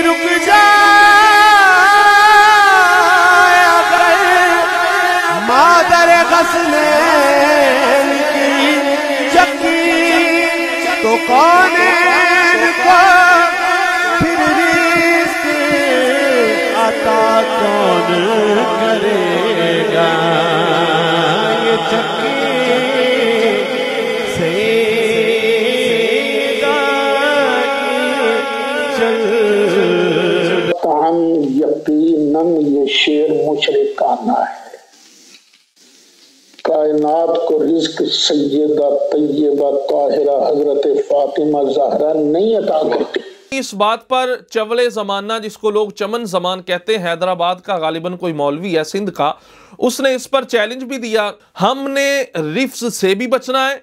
रुक जाए अगर मादर गसनैन की चक्की तो कौनैन को फिर रिज़्क़ अता कौन करेगा। ये चक्की यकीनन ये शेर मुशरिकाना है। कायनात को रिज़्क़ सैयदा तय्यबा ताहिरा हजरत फातिमा ज़हरा नहीं अता करती। इस बात पर चवले ज़माना, जिसको लोग चमन ज़मान कहते हैं, हैदराबाद का गालिबन कोई मौलवी है सिंध का, उसने इस पर चैलेंज भी दिया। हमने रिफ्स से भी बचना है,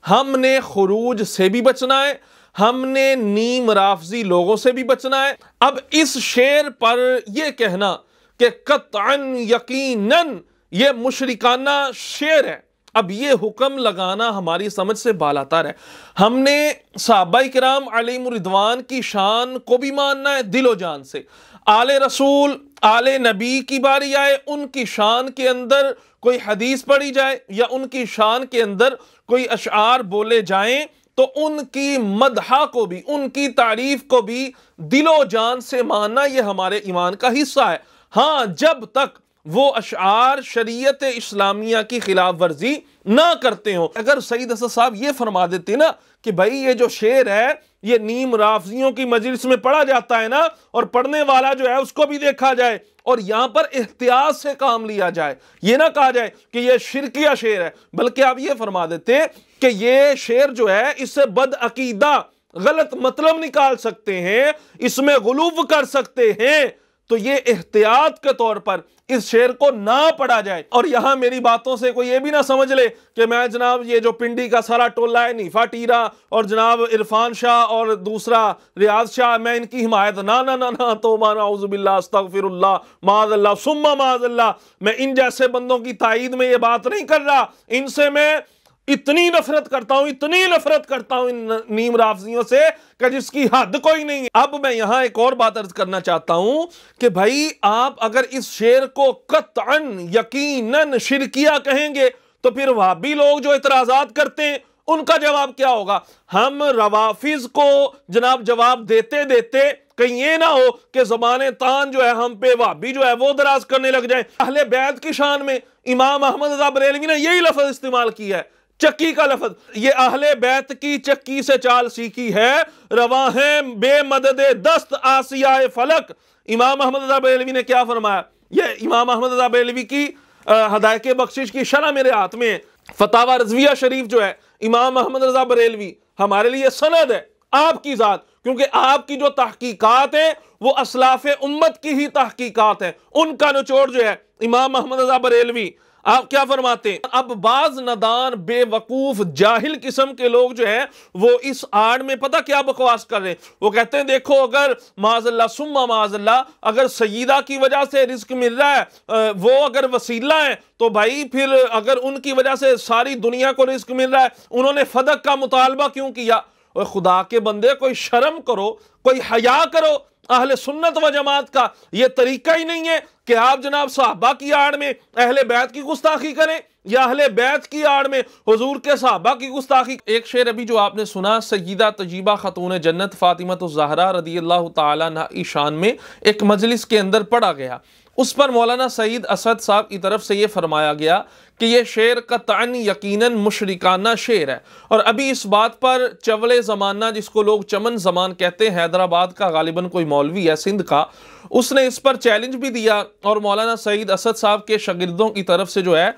हमने खुरूज से भी बचना है, हमने नीम राफजी लोगों से भी बचना है। अब इस शेर पर यह कहना कि कतअन यकीनन ये मुशरिकाना शेर है, अब ये हुक्म लगाना हमारी समझ से बालातर है। हमने सहाबाए किराम अलैहिम रिदवान की शान को भी मानना है दिलो जान से। आले रसूल आले नबी की बारी आए, उनकी शान के अंदर कोई हदीस पढ़ी जाए या उनकी शान के अंदर कोई अशआर बोले जाएं तो उनकी मदहा को भी, उनकी तारीफ को भी दिलो जान से मानना ये हमारे ईमान का हिस्सा है। हाँ, जब तक वो अशआर शरीयत इस्लामिया की खिलाफ वर्जी ना करते हो। अगर सईद असद साहब ये फरमा देते ना कि भाई ये जो शेर है ये नीम राफजियों की मजलिस में पढ़ा जाता है ना, और पढ़ने वाला जो है उसको भी देखा जाए और यहां पर एहतियात से काम लिया जाए, ये ना कहा जाए कि ये शिरकिया शेर है, बल्कि आप ये फरमा देते कि ये शेर जो है इससे बदअकीदा गलत मतलब निकाल सकते हैं, इसमें गुलूव कर सकते हैं, तो ये एहतियात के तौर पर इस शेर को ना पढ़ा जाए। और यहां मेरी बातों से कोई ये भी ना समझ ले कि मैं जनाब ये जो पिंडी का सारा टोला है, नीफा टीरा और जनाब इरफान शाह और दूसरा रियाज शाह, मैं इनकी हिमायत ना ना ना ना तौबा नाउज़ुबिल्लाह अस्तगफिरुल्लाह माज़अल्लाह सुम्मा माज़अल्लाह, मैं इन जैसे बंदों की ताईद में ये बात नहीं कर रहा। इनसे मैं इतनी नफरत करता हूं, इतनी नफरत करता हूं इन नीम राफजियों से कि जिसकी हद कोई नहीं है। अब मैं यहां एक और बात अर्ज करना चाहता हूं कि भाई आप अगर इस शेर को कतअन यकीनन शिरकिया कहेंगे तो फिर वहाबी लोग जो इतराजात करते हैं उनका जवाब क्या होगा। हम रवाफिज को जनाब जवाब देते देते कहीं ये ना हो कि ज़बाने तान जो है हम पे वहाबी जो है वो दराज करने लग जाए। अहले बैत की शान में इमाम अहमद रज़ा बरेलवी ने यही लफ्ज़ इस्तेमाल किया है, चक्की का लफ्ज। ये अहले बैत की चक्की से चाल सीखी है, रवा है बेमददे दस्त आसियाए फलक। इमाम अहमद रज़ा बरेलवी ने क्या फरमाया, ये इमाम अहमद रज़ा बरेलवी की हदायत बख्शिश की शरह मेरे हाथ में है। फतावा रज़विया शरीफ जो है इमाम अहमद रज़ा बरेलवी हमारे लिए सनद है आपकी ज़ात, क्योंकि आपकी जो तहकीकात है वो असलाफ़े उम्मत की ही तहकीकात है, उनका निचोड़ जो है इमाम अहमद रज़ा बरेलवी। आप क्या फरमाते हैं, अब बाज नदान बेवकूफ जाहिल किस्म के लोग जो हैं वो इस आड़ में पता क्या बकवास कर रहे हैं। वो कहते हैं देखो अगर माज़अल्लाह सुम्मा माज़अल्लाह अगर सय्यदा की वजह से रिज़्क़ मिल रहा है, वो अगर वसीला है तो भाई फिर अगर उनकी वजह से सारी दुनिया को रिज़्क़ मिल रहा है, उन्होंने फदक का मुतालबा क्यों किया। और खुदा के बंदे कोई शर्म करो, कोई हया करो। अहले सुन्नत व जमात का ये तरीका ही नहीं है कि आप जनाब सहाबा की आड़ में अहले बैत की गुस्ताखी करें या अहले बैत की आड़ में हुजूर के सहाबा की गुस्ताखी। एक शेर अभी जो आपने सुना सय्यदा तजीबा खातून जन्नत फातिमा ज़हरा रज़ियल्लाहु ताला अन्हा की शान में एक मजलिस के अंदर पढ़ा गया, उस पर मौलाना सईद असद साहब की तरफ से ये फरमाया गया कि यह शेर कतअन यकीनन मुशरिकाना शेर है। और अभी इस बात पर चवले ज़माना, जिसको लोग चमन ज़मान कहते हैं, हैदराबाद का गालिबन कोई मौलवी है सिंध का, उसने इस पर चैलेंज भी दिया। और मौलाना सईद असद साहब के शागिर्दों की तरफ से जो है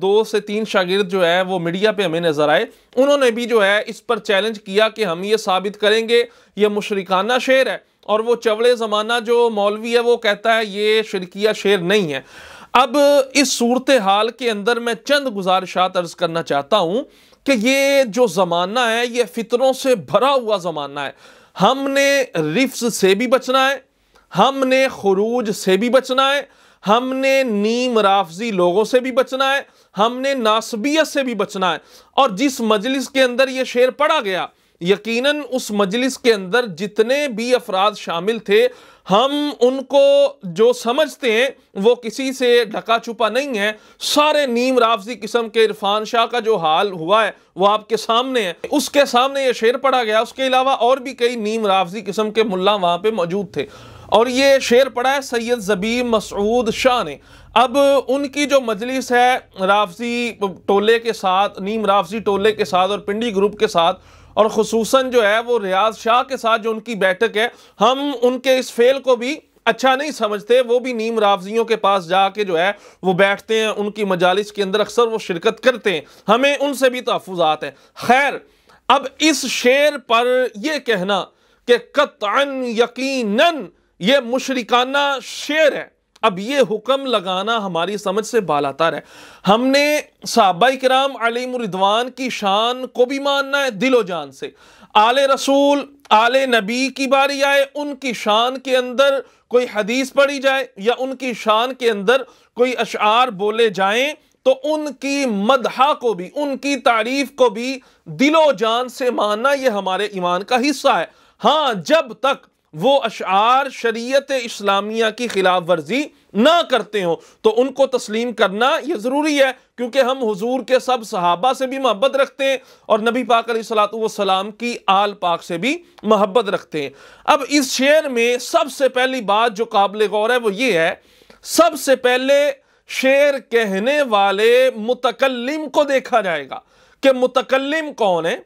2 से 3 शागिर्द जो है वो मीडिया पे हमें नज़र आए, उन्होंने भी जो है इस पर चैलेंज किया कि हम ये साबित करेंगे ये मुशरिकाना शेर है। और वो चवले ज़माना जो मौलवी है वो कहता है ये शिरकिया शेर नहीं है। अब इस सूरत हाल के अंदर मैं चंद गुजारिशात अर्ज करना चाहता हूँ कि ये जो ज़माना है ये फितरों से भरा हुआ ज़माना है। हमने रिफ्स से भी बचना है, हमने खुरूज से भी बचना है, हमने नीम राफजी लोगों से भी बचना है, हमने नासबियत से भी बचना है। और जिस मजलिस के अंदर ये शेर पढ़ा गया यकीनन उस मजलिस के अंदर जितने भी अफराद शामिल थे, हम उनको जो समझते हैं वो किसी से ढका छुपा नहीं है। सारे नीम राफजी किस्म के इरफान शाह का जो हाल हुआ है वो आपके सामने है। उसके सामने ये शेर पढ़ा गया, उसके अलावा और भी कई नीम राफजी किस्म के मुल्ला वहां पे मौजूद थे और ये शेर पढ़ा है सैयद ज़बीब मसूद शाह ने। अब उनकी जो मजलिस है राफजी टोले के साथ, नीम राफजी टोले के साथ और पिंडी ग्रुप के साथ, और खुसूसन जो है वो रियाज शाह के साथ जो उनकी बैठक है, हम उनके इस फेल को भी अच्छा नहीं समझते। वो भी नीम राफजियों के पास जाके जो है वो बैठते हैं, उनकी मजालिस के अंदर अक्सर वो शिरकत करते हैं, हमें उनसे भी तहफ़्फ़ुज़ात हैं। खैर, अब इस शेर पर यह कहना कि क़त्अन यकीनन ये मुशरिकाना शेर है, अब ये हुक्म लगाना हमारी समझ से बालातर है। हमने सहाबाए किराम अलैहिम रिदवान की शान को भी मानना है दिलो जान से। आले रसूल, आले नबी की बारी आए, उनकी शान के अंदर कोई हदीस पढ़ी जाए या उनकी शान के अंदर कोई अशआर बोले जाएं तो उनकी मदहा को भी, उनकी तारीफ को भी दिलो जान से मानना ये हमारे ईमान का हिस्सा है। हाँ, जब तक वो अशआर शरीयत इस्लामिया की खिलाफ वर्जी ना करते हो तो उनको तस्लीम करना ये ज़रूरी है, क्योंकि हम हुजूर के सब सहाबा से भी मोहब्बत रखते हैं और नबी पाक अलैहिस्सलातु वस्सलाम की आल पाक से भी मोहब्बत रखते हैं। अब इस शेर में सबसे पहली बात जो काबिल गौर है वो ये है, सबसे पहले शेर कहने वाले मुतकल्लिम को देखा जाएगा कि मुतकल्लिम कौन है,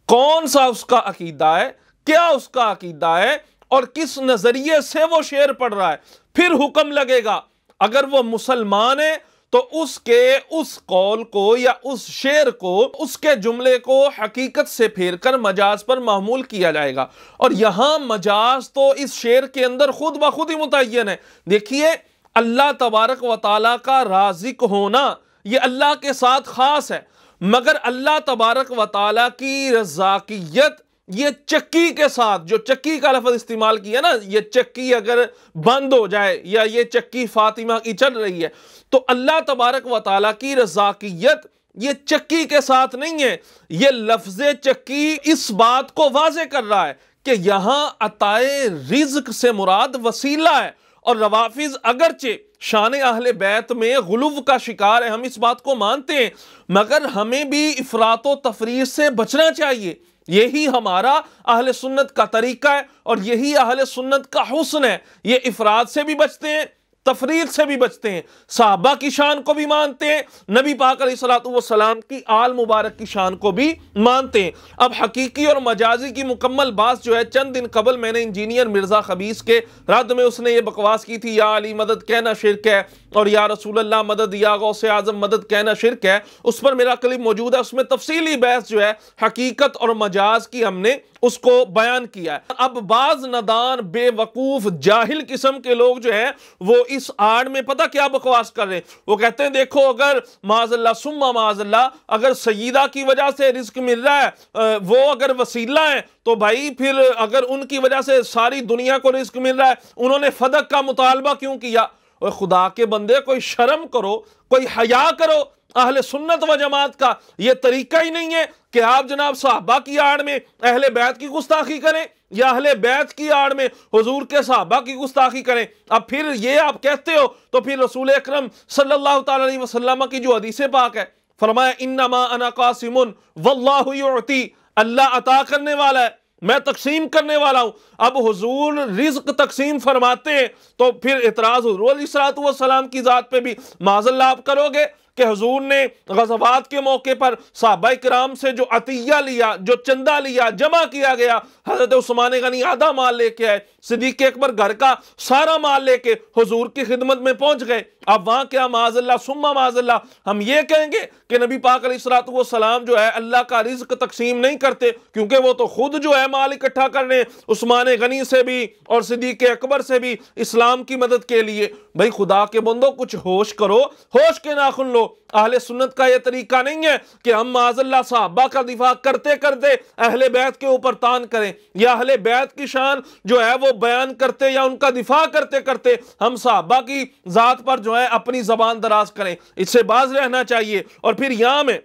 कौन सा उसका अकीदा है, क्या उसका अकीदा है और किस नजरिए से वो शेर पढ़ रहा है। फिर हुक्म लगेगा। अगर वो मुसलमान है तो उसके उस कौल को या उस शेर को, उसके जुमले को हकीकत से फेर कर मजाज पर मामूल किया जाएगा। और यहां मजाज तो इस शेर के अंदर खुद ब खुद ही मुतय्यन है। देखिए, अल्लाह तबारक व तआला का राज़िक होना ये अल्लाह के साथ खास है, मगर अल्लाह तबारक व तआला की रज़ाकियत ये चक्की के साथ, जो चक्की का लफ्ज़ इस्तेमाल किया ना, ये चक्की अगर बंद हो जाए या ये चक्की फातिमा की चल रही है तो अल्लाह तबारक व तआला की रज़ाकियत ये चक्की के साथ नहीं है। ये लफ्ज़ चक्की इस बात को वाज़े कर रहा है कि यहां अताए रिज़्क से मुराद वसीला है। और रवाफिज अगरचे शान अहले बैत में गुलूव का शिकार है, हम इस बात को मानते हैं, मगर हमें भी इफरातो तफरीर से बचना चाहिए। यही हमारा अहले सुन्नत का तरीका है और यही अहले सुन्नत का हुस्न है। ये इफरात से भी बचते हैं, तफरीर से भी बचते हैं, साहबा की शान को भी मानते हैं, नबी पाक अलैहिस्सलातु वस्सलाम की आल मुबारक की शान को भी मानते हैं। अब हकीकी और मजाजी की मुकम्मल बात जो है, चंद दिन कबल मैंने इंजीनियर मिर्जा खबीस के रद्द में उसने ये बकवास की थी, या अली मदद कहना शिर्क है और या रसूल अल्लाह मदद, या गौसे आजम मदद कहना शिर्क है। उस पर मेरा क्लिप मौजूद है, उसमें तफसीली बहस जो है हकीकत और मजाज की हमने उसको बयान किया है। अब बाज नदान बेवकूफ जाहिल किस्म के लोग जो है वो इस आड़ में पता क्या बकवास कर रहे हैं। वो कहते हैं देखो, अगर माज़अल्लाह सुम्मा माज़अल्लाह अगर सय्यदा की वजह से रिस्क मिल रहा है, वो अगर वसीला है तो भाई फिर अगर उनकी वजह से सारी दुनिया को रिस्क मिल रहा है, उन्होंने फदक का मुतालबा क्यों किया? और खुदा के बंदे, कोई शर्म करो, कोई हया करो। अहले सुन्नत व जमात का ये तरीका ही नहीं है कि आप जनाब साहबा की आड़ में अहले बैत की गुस्ताखी करें या अहले बैत की आड़ में हुजूर के साहबा की गुस्ताखी करें। अब फिर ये आप कहते हो तो फिर रसूल अकरम सल्लल्लाहु तआला अलैहि वसल्लम की जो हदीस पाक है, फरमाया इन्नमा अना कासिमुन वल्लाहु युअती, अल्लाह अता करने वाला है, मैं तकसीम करने वाला हूं। अब हुजूर रिज़्क तकसीम फरमाते हैं तो फिर इतराज हुजूर अलैहिस्सलातु वस्सलाम की जात पे भी माज़अल्लाह आप करोगे कि हुजूर ने गज़वात के मौके पर सहाबाए किराम से जो अतिया लिया, जो चंदा लिया, जमा किया गया, हज़रत उस्मान गनी आधा माल लेके आए, सिद्दीक़ अकबर घर का सारा माल लेके हुजूर की खिदमत में पहुंच गए। अब वहां क्या माज़अल्लाह सुम्मा माज़अल्लाह हम ये कहेंगे कि नबी पाक अलैहिस्सलातु वस्सलाम जो है अल्लाह का रिज़्क तकसीम नहीं करते, क्योंकि वो तो खुद जो है माल इकट्ठा कर रहे हैं, उस्मान गनी से भी और सिद्दीक़ अकबर से भी इस्लाम की मदद के लिए। भाई खुदा के बंदो, कुछ होश करो, होश के नाखुन लो। अहले सुन्नत का यह तरीका नहीं है कि हम माज़अल्लाह साहबा का दिफा करते करते अहले बैत के ऊपर तान करें या अहले बैत की शान जो है वो बयान करते या उनका दिफा करते करते हम साहबा की जात पर जो है अपनी जबान दराज करें। इससे बाज रहना चाहिए। और फिर यहां में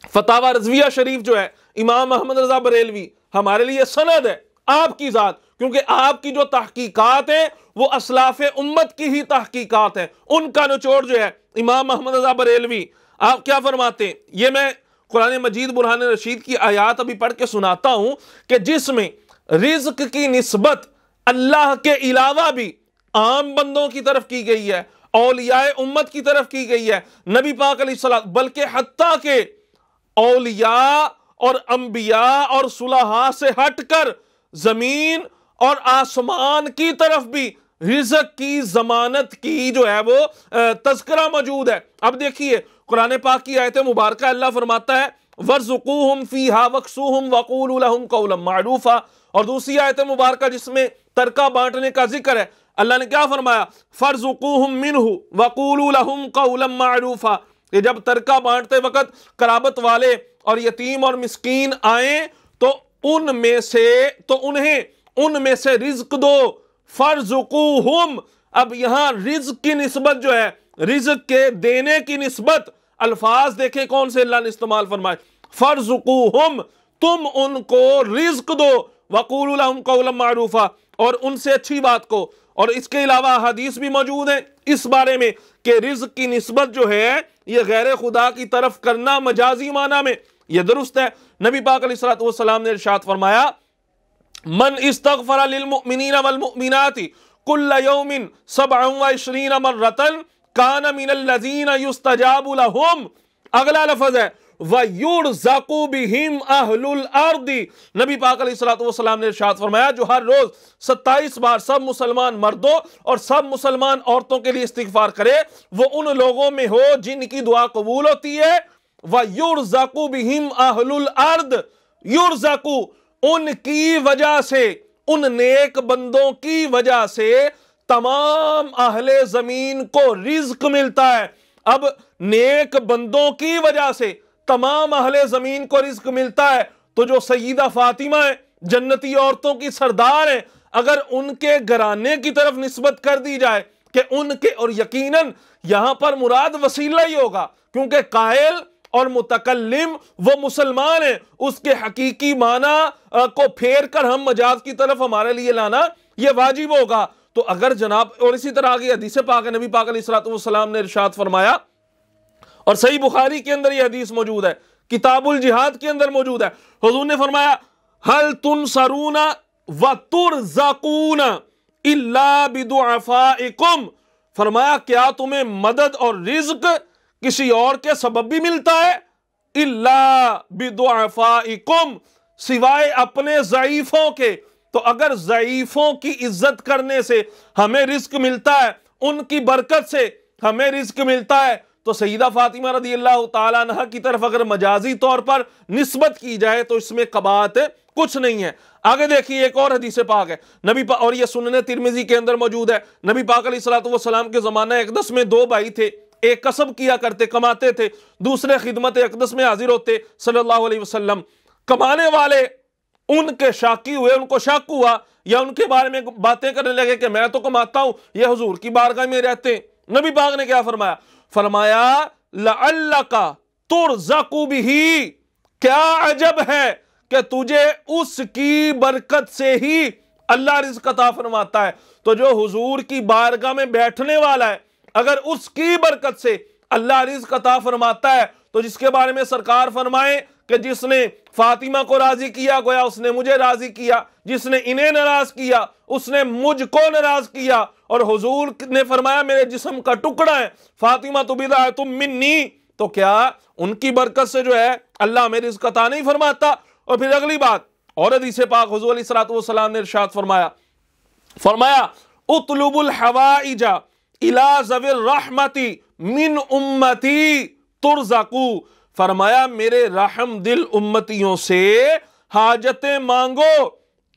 फतावा रज़विया शरीफ जो है इमाम अहमद रजा बरेलवी हमारे लिए सनद है आपकी ज़ात, क्योंकि आपकी जो तहकीकात है वो असलाफ उम्मत की ही तहकीकात है, उनका निचोड़ जो है इमाम अहमद रजा बरेलवी। आप क्या फरमाते हैं, ये मैं कुरान मजीद बुरहान रशीद की आयत अभी पढ़ के सुनाता हूं कि जिसमें रिज्क की निस्बत अल्लाह के अलावा भी आम बंदों की तरफ की गई है, औलियाए उम्मत की तरफ की गई है, नबी पाक अलैहिस्सलाम, बल्कि हत्ता के औलिया और अंबिया और सुलहा से हटकर जमीन और आसमान की तरफ भी रिज़्क की जमानत की जो है वो तज़किरा मौजूद है। अब देखिए कुरान पाक की आयत मुबारक अल्लाह फरमाता है वर्ज़ुक़ूहुम फ़ीहा वक्सूहुम वक़ूलू लहुम क़ौलन मारूफ़ा, और दूसरी आयत मुबारक जिसमें तरका बांटने का जिक्र है, अल्लाह ने क्या फरमाया फ़र्ज़ुक़ूहुम मिन्हु वक़ूलू लहुम क़ौलन मारूफ़ा, कि जब तरका बांटते वक्त कराबत वाले और यतीम और मिस्कीन आए तो उनमें से रिज्क दो, फर्जुकुहुम। अब यहां रिज्क की निस्बत जो है, रिज्क के देने की निस्बत, अल्फाज देखे कौन से अल्लाह ने इस्तेमाल फरमाए, फर्जुकुहुम, तुम उनको रिज्क दो, वक़ूलू लहुम क़ौलन मारूफ़ा, और उनसे अच्छी बात को। और इसके अलावा हदीस भी मौजूद है इस बारे में कि रिज्क की निस्बत जो है यह गैर खुदा की तरफ करना मजाजी माना में यह दुरुस्त है। नबी पाक अलैहिस्सलातु वस्सलाम ने इरशाद फरमाया मन इस्तग़फ़रा लिल मुअमिनीना वल मुअमिनाति कुल्ल यौमिन 27 मर्रतन कान मिनल लज़ीना युस्तजाबु लहुम। अगला लफ्ज़ है वयुरज़क़ु बिहिम अहलुल अर्दी। नबी पाक अलैहिस्सलातु वस्सलाम ने इरशाद फरमाया जो हर रोज 27 बार सब मुसलमान मर्दों और सब मुसलमान औरतों के लिए इस्तिग़फ़ार करे वो उन लोगों में हो जिनकी दुआ कबूल होती है। वयुरज़क़ु बिहिम अहलुल अर्द, युरज़क़ु उनकी वजह से, उन नेक बंदों की वजह से तमाम अहले जमीन को रिज्क मिलता है। अब नेक बंदों की वजह से तमाम अहले जमीन को रिज्क मिलता है, तो जो सईदा फातिमा है, जन्नती औरतों की सरदार है, अगर उनके घराने की तरफ निस्बत कर दी जाए कि उनके, और यकीनन यहां पर मुराद वसीला ही होगा क्योंकि कायल और मुतकल्लिम वो मुसलमान है, उसके हकीकी माना को फेर कर हम मजाज की तरफ हमारे लिए लाना यह वाजिब होगा। तो अगर जनाब, और इसी तरह आगे हदीस पाक है, नबी पाक अलैहिस्सलातु वस्सलाम ने इरशाद फरमाया, और सही बुखारी के अंदर यह हदीस मौजूद है, किताबुल जिहाद के अंदर मौजूद है, हुजूर ने फरमाया हल तुनसरूना व तुरज़क़ूना इल्ला बिदुअफ़ाइकुम। फरमाया क्या तुम्हें मदद और रिज़्क किसी और के सबब भी मिलता है, इल्ला बिदुअफ़ाइकुम, सिवाय अपने ज़ईफ़ों के। तो अगर ज़ईफ़ों की इज्जत करने से हमें रिज़्क मिलता है, उनकी बरकत से हमें रिज़्क मिलता है, तो सईदा फातिमा रज़ी अल्लाह ताला अन्हा की तरफ अगर मजाजी तौर पर निस्बत की जाए तो इसमें कबात कुछ नहीं है। आगे देखिए एक और हदीस पाक है नबी पाक, और यह सुनने तिरमिज़ी के अंदर मौजूद है, नबी पाक अलैहिस्सलातु वस्सलाम के ज़माना अक़दस में दो भाई थे, एक कसब किया करते, कमाते थे, दूसरे खिदमत अक़दस में हाजिर होते सल्लल्लाहु अलैहि वसल्लम। कमाने वाले उनके शाकी हुए, उनको शक हुआ या उनके बारे में बातें करने लगे कि मैं तो कमाता हूं, ये हुजूर की बारगाह में रहते हैं। नबी पाक ने क्या फरमाया, फरमाया लअल्लका तुरज़क़ु बिही, क्या अजब है कि तुझे उसकी बरकत से ही अल्लाह रिज़्क अता फरमाता है। तो जो हुजूर की बारगाह में बैठने वाला है, अगर उसकी बरकत से अल्लाह रिज़्क अता फरमाता है, तो जिसके बारे में सरकार फरमाए कि जिसने फातिमा को राजी किया गोया उसने मुझे राजी किया, जिसने इन्हें नाराज किया उसने मुझको नाराज किया, और हुजूर ने फरमाया मेरे जिस्म का टुकड़ा है फातिमा तो बिदा तुम मिन्नी, तो क्या उनकी बरकत से जो है अल्लाह मेरी रिज़्क अता नहीं फरमाता। और फिर अगली बात, और हदीस पाक हुजूर अलैहिस्सलातु वस्सलाम ने इरशाद फरमाया उतलुबुल हवाइजा इला ज़विर रहमती मिन उम्मती तुरज़क़ू। फरमाया मेरे रहम दिल उम्मतियों से हाजतें मांगो,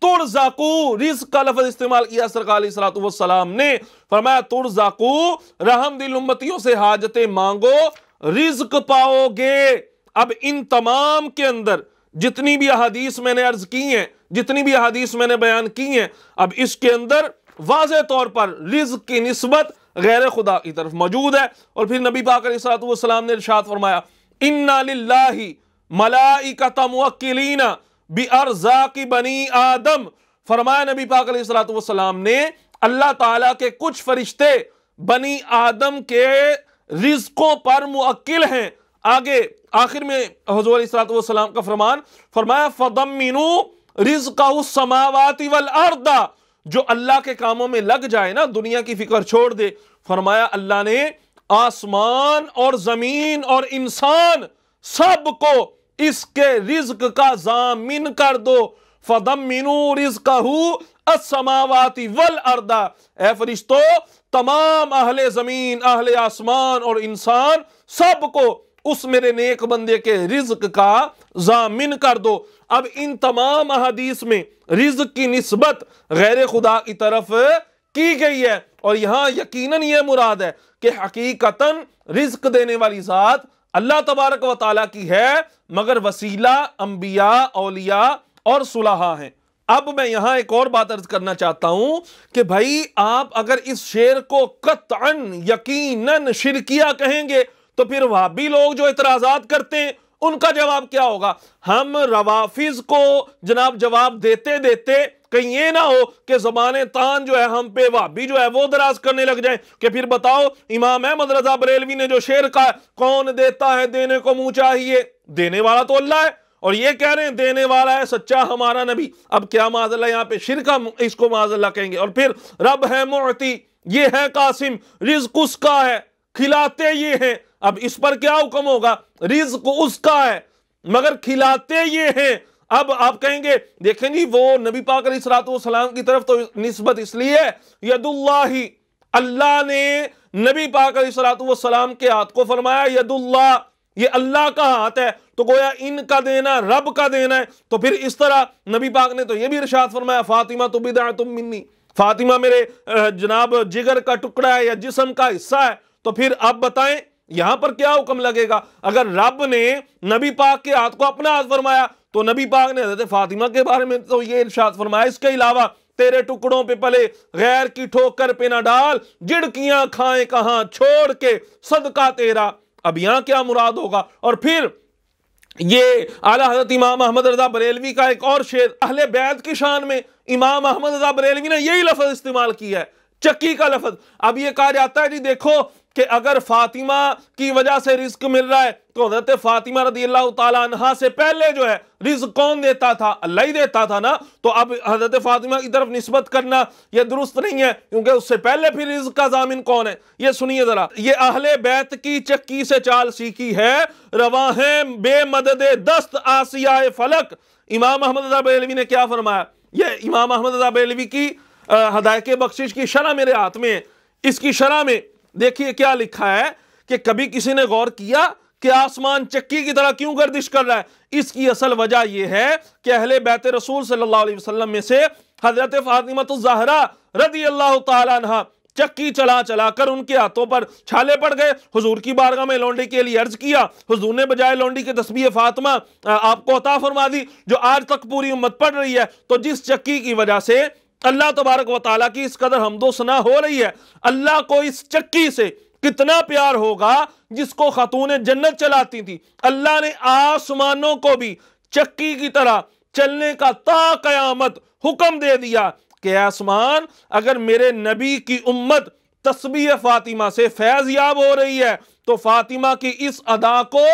तुरज़क़ू, रिज़्क का लफ्ज़ इस्तेमाल किया सरकार अलैहिस्सलातु वस्सलाम ने, फरमाया तुरज़क़ू, रहम दिल उम्मतियों से हाजतें मांगो, रिज़्क पाओगे। अब इन तमाम के अंदर जितनी भी अहादीस मैंने अर्ज की हैं, जितनी भी अहादीस मैंने बयान की हैं, अब इसके अंदर वाज़े तौर पर रिज़्क की निस्बत गैर खुदा की तरफ मौजूद है। और फिर नबी पाक अलैहिस्सलातु वस्सलाम ने इरशाद फरमाया इन्ना लिल्लाहि मलाइकता मुवक्किलीना बि अर्ज़ाक़ि बनी आदम। फरमाया नबी पाक अलैहिस्सलातु वस्सलाम ने, अल्लाह ताला के कुछ फरिश्ते बनी आदम के रिज़्क़ों पर मुअक्किल हैं। आगे आखिर में हुज़ूर अलैहिस्सलातु वस्सलाम का फरमान, फरमाया फदम्मिनू रिज़्क़हु समावाति वल अर्दा, जो अल्लाह के कामों में लग जाए ना, दुनिया की फिक्र छोड़ दे, फरमाया अल्लाह ने आसमान और जमीन और इंसान सबको इसके रिज़्क़ का ज़ामिन कर दो। फदम्मिनू रिज़्क़हु अस्समावाति वल अर्दा, ए फरिश्तों तमाम अहले जमीन, अहले आसमान और इंसान सबको उस मेरे नेक बंदे के रिज़्क़ का ज़ामिन कर दो। अब इन तमाम अहादीस में रिज़्क़ की निस्बत गैर खुदा की तरफ की गई है, और यहां यकीनन यह मुराद है कि हकीकतन रिज़्क़ देने वाली ज़ात अल्लाह तबारक व तआला की है, मगर वसीला अंबिया, औलिया और सुलहा हैं। अब मैं यहां एक और बात अर्ज करना चाहता हूं कि भाई आप अगर इस शेर को कतअन यकीनन शिरकिया कहेंगे तो फिर वहाबी लोग जो इतराजात करते हैं उनका जवाब क्या होगा? हम रवाफिज को जनाब जवाब देते देते कहीं ये ना हो कि ज़बाने तान जो है हम पे वहाबी जो है वो दराज करने लग जाए कि फिर बताओ इमाम अहमद रजा बरेलवी ने जो शेर कहा, कौन देता है देने को मुंह चाहिए, देने वाला तो अल्लाह है, और ये कह रहे हैं देने वाला है सच्चा हमारा नबी। अब क्या माज़अल्लाह यहाँ पे शिरका इसको माज़अल्लाह कहेंगे? और फिर रब है मुअती, ये है कासिम, रिज़्क़ उसका है, खिलाते ये हैं। अब इस पर क्या हुक्म होगा? रिज़्क़ उसका है मगर खिलाते ये हैं। अब आप कहेंगे देखें जी वो नबी पाक अलैहिस्सलातु वस्सलाम की तरफ तो निस्बत इसलिए है, यदुल्लाही, अल्लाह ने नबी पाक अलैहिस्सलातु वस्सलाम के हाथ को फरमाया यदुल्लाह, ये अल्लाह का हाथ है, तो गोया इनका देना रब का देना है। तो फिर इस तरह नबी पाक ने तो ये भी इरशाद फरमाया फातिमा तो बिदअतुम मिन्नी, फातिमा मेरे जनाब जिगर का टुकड़ा है या जिस्म का हिस्सा है। तो फिर आप बताएं यहां पर क्या हुक्म लगेगा? अगर रब ने नबी पाक के हाथ को अपना हाथ फरमाया तो नबी पाक ने हज़रत फातिमा के बारे में तो ये इरशाद फरमाया, इसके अलावा तेरे टुकड़ों पे पले गैर की ठोकर पे ना डाल, जिड़कियां खाएं कहां छोड़ के सदका तेरा। अब यहां क्या मुराद होगा? और फिर ये आला हज़रत इमाम अहमद रज़ा बरेलवी का एक और शेर अहले बैत की शान में इमाम अहमद रज़ा बरेलवी ने यही लफ्ज़ इस्तेमाल किया है, चक्की का लफ्ज़। अब ये कहा जाता है जी देखो कि अगर फातिमा की वजह से रिज़्क़ मिल रहा है तो हज़रत फातिमा रज़ियल्लाहु ताला अन्हा से पहले जो है रिज़्क़ कौन देता था? अल्लाह ही देता था ना। तो अब हज़रत फातिमा की तरफ निस्बत करना यह दुरुस्त नहीं है, क्योंकि उससे पहले फिर रिज़्क़ का ज़ामिन कौन है? ये सुनिए जरा, ये अहले बैत की चक्की से चाल सीखी है, रवा है बेमददे दस्त आसियाए फलक। इमाम अहमद रज़ा बरेलवी ने क्या फरमाया? ये इमाम अहमद रज़ा बरेलवी की हदायत बख्शिश की शरह मेरे हाथ में है। इसकी शरह में देखिए क्या लिखा है कि कभी किसी ने गौर किया कि आसमान चक्की की तरह क्यों गर्दिश कर रहा है? इसकी असल वजह यह है कि अहले बैत रसूल सल्लल्लाहु अलैहि वसल्लम में से हजरत फातिमा ज़हरा रज़ियल्लाहु ताला अन्हा चक्की चला चला कर उनके हाथों पर छाले पड़ गए। हुजूर की बारगाह में लौंडी के लिए अर्ज किया, हुजूर ने बजाय लौंडी के तस्बीह फातिमा आपको अता फरमा दी जो आज तक पूरी उम्मत पढ़ रही है। तो जिस चक्की की वजह से अल्लाह तबारक व तआला की इस कदर हमदो सना हो रही है, अल्लाह को इस चक्की से कितना प्यार होगा जिसको खातून जन्नत चलाती थी। अल्लाह ने आसमानों को भी चक्की की तरह चलने का ता कयामत हुक्म दे दिया कि आसमान अगर मेरे नबी की उम्मत तस्बीह फातिमा से फैज याब हो रही है तो फातिमा की इस अदा को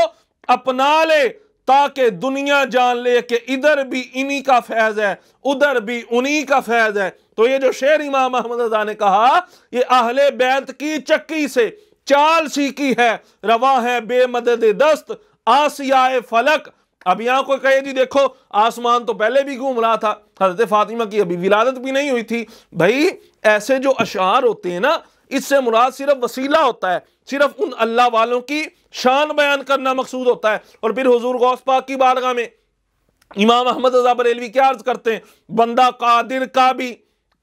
अपना ले, ताकि दुनिया जान ले कि इधर भी इन्हीं का फैज है उधर भी उन्हीं का फैज है। तो ये जो शेर इमाम अहमद रज़ा ने कहा ये अहले बैत की चक्की से चाल सीखी है, रवा है बेमदद दस्त आसियाए फलक। अब यहां कोई कहे जी देखो आसमान तो पहले भी घूम रहा था, हज़रत फातिमा की अभी विलादत भी नहीं हुई थी। भाई ऐसे जो अशार होते हैं ना, इससे मुराद सिर्फ वसीला होता है, सिर्फ उन अल्लाह वालों की शान बयान करना मकसूद होता है। और फिर हुजूर गौस पाक की बारगाह में इमाम अहमद रज़ा बरेलवी क्या अर्ज करते हैं, बंदा कादिर का भी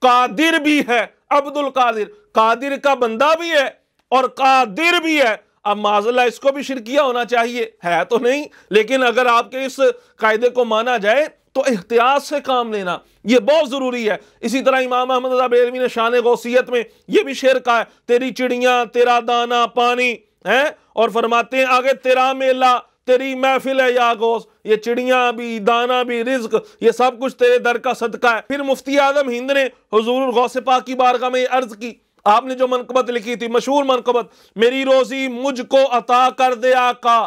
कादिर भी है, अब्दुल कादिर, कादिर का बंदा भी है और कादिर भी है। अब माज़अल्लाह इसको भी शिरकिया होना चाहिए, है तो नहीं, लेकिन अगर आपके इस कायदे को माना जाए तो एहतियात से काम लेना यह बहुत जरूरी है। इसी तरह इमाम अहमद रज़ा बरेलवी ने शान गौसियत में यह भी शेर कहा है, तेरी चिड़ियां तेरा दाना पानी है, और फरमाते हैं आगे तेरा मेला तेरी महफिल है या गौस, ये चिड़ियां भी, दाना भी, रिज्क, ये सब कुछ तेरे दर का सदका है। फिर मुफ्ती आजम हिंद ने हुजूर गौसे पाक की बारगाह में अर्ज की, आपने जो मनकबत लिखी थी, मशहूर मनकबत, मेरी रोजी मुझको अता कर दे आका,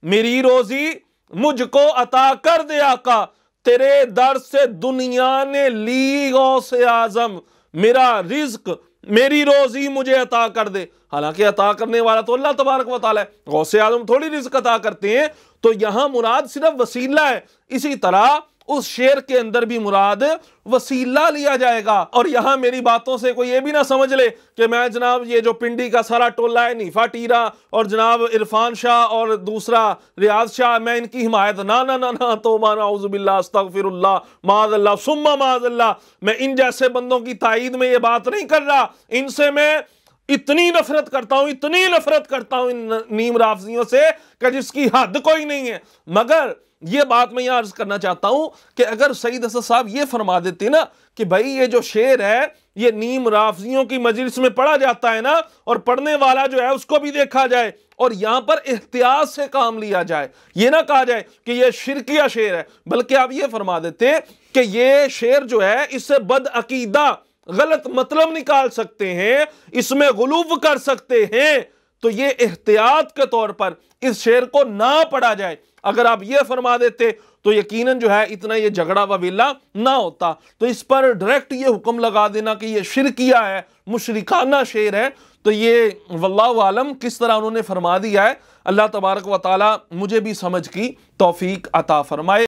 मेरी रोजी मुझको अता कर दे आका, तेरे दर से दुनिया ने ली गौसे आजम, मेरा रिज्क, मेरी रोजी मुझे अता कर दे। हालांकि अता करने वाला तो अल्लाह तबारक व तआला है, गौसे आजम थोड़ी रिज्क अता करते हैं। तो यहां मुराद सिर्फ वसीला है। इसी तरह उस शेर के अंदर भी मुराद वसीला लिया जाएगा। और यहां मेरी बातों से कोई ये भी ना समझ ले कि मैं जनाब ये जो पिंडी का सारा टोला है, नीफा टीरा और जनाब इरफान शाह और दूसरा रियाज शाह, मैं इनकी हिमायत, ना ना ना ना, तौबा नाउज़ुबिल्लाह अस्तगफिरुल्लाह माज़अल्लाह सुम्मा माज़अल्लाह, मैं इन जैसे बंदों की ताईद में ये बात नहीं कर रहा। इनसे मैं इतनी नफरत करता हूं, इतनी नफरत करता हूं इन नीम राफजियों से कि जिसकी हद कोई नहीं है। मगर ये बात मैं यहां अर्ज करना चाहता हूं कि अगर सईद असद साहब ये फरमा देते ना कि भाई ये जो शेर है ये नीम राफजियों की मजलिस में पढ़ा जाता है ना, और पढ़ने वाला जो है उसको भी देखा जाए और यहां पर एहतियात से काम लिया जाए, ये ना कहा जाए कि ये शिरकिया शेर है, बल्कि आप ये फरमा देते कि ये शेर जो है इससे बदअकीदा गलत मतलब निकाल सकते हैं, इसमें गुलूव कर सकते हैं, तो ये एहतियात के तौर पर इस शेर को ना पढ़ा जाए। अगर आप ये फरमा देते तो यकीनन जो है इतना ये झगड़ा वबीला ना होता। तो इस पर डायरेक्ट ये हुक्म लगा देना कि ये शिरकिया है, मुशरिकाना शेर है, तो ये वल्लाहु आलम किस तरह उन्होंने फरमा दिया है। अल्लाह तबारक व तआला मुझे भी समझ की तौफीक अता फरमाए।